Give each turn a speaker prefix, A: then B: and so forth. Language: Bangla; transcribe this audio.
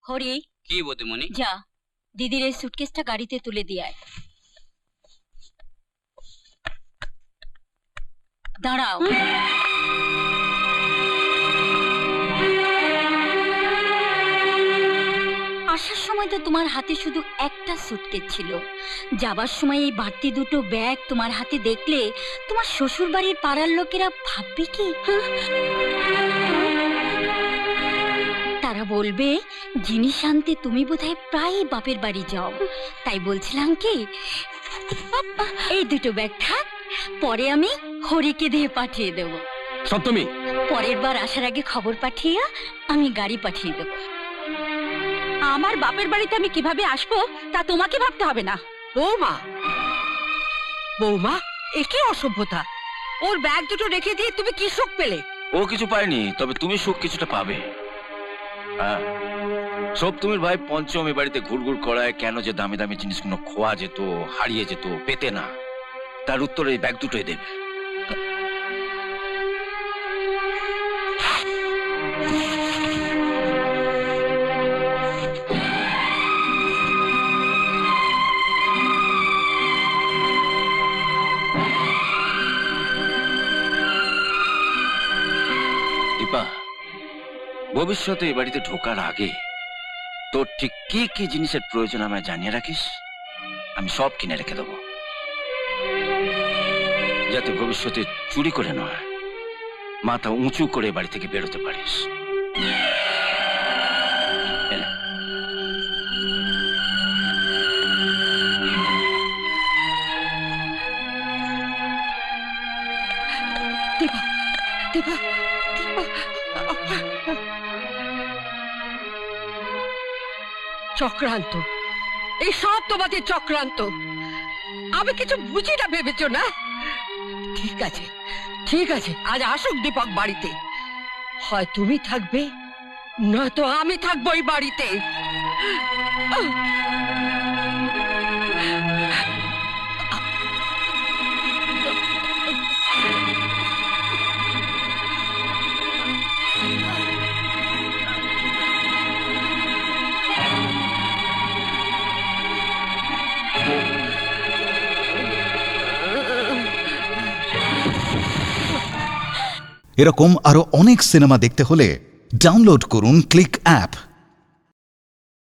A: হরি,
B: কি বৌদিমণি?
A: যা দিদির এই সুটকেসটা গাড়িতে তুলে দিয়ে আয়। দাঁড়াও। আসার সময় তো তোমার হাতে শুধু একটা সুটকেস ছিল, যাবার সময় এই বাড়তি দুটো ব্যাগ তোমার হাতে দেখলে তোমার শ্বশুর বাড়ির পাড়ার লোকেরা ভাববে কি? তারা বলবে জিনিস আনতে তুমি বোধহয় প্রায়ই বাপের বাড়ি যাও। তাই বলছিলাম কি, এই দুটো ব্যাগ থাক, পরে আমি হরিকে দিয়ে পাঠিয়ে দেব।
C: সপ্তমী,
A: পরের বার আসার আগে খবর পাঠিয়ে আমি গাড়ি পাঠিয়ে দেব। আমার বাপের বাড়িতে আমি কিভাবে আসবো তা তোমাকে ভাবতে হবে না।
D: বৌমা, বৌমা, এ কি অসভ্যতা! ওর ব্যাগ দুটো রেখে দিয়ে তুমি কি সুখ পেলে?
C: ও কিছু পায়নি, তবে তুমি সুখ কিছুটা পাবে। হ্যাঁ, সপ্তমীর ভাই পঞ্চম এ বাড়িতে ঘুরঘুর করায় কেন যে দামি দামি জিনিসগুলো খোয়া যেত, হারিয়ে যেত, পেতে না, তার উত্তর এই ব্যাগ দুটোই দেবে। দীপা, ভবিষ্যতে এ বাড়িতে ঢোকার আগে তোর ঠিক কি কি জিনিসের প্রয়োজন আমায় জানিয়ে রাখিস, আমি সব কিনে রেখে দেবো, যাতে ভবিষ্যতে চুরি করে নয়, মাথা উঁচু করে বাড়ি থেকে বেরোতে পারিস।
D: দীপা, দীপা, চক্রান্ত, এই সব তোমাদের চক্রান্ত। আমি কিছু বুঝি না ভেবেছো না? ঠিক আছে, ঠিক আছে, আজ আসুক দীপক বাড়িতে, হয় তুমি থাকবে নয়তো আমি থাকবো এই বাড়িতে।
E: এরকম আরো অনেক সিনেমা দেখতে হলে ডাউনলোড করুন ক্লিক অ্যাপ।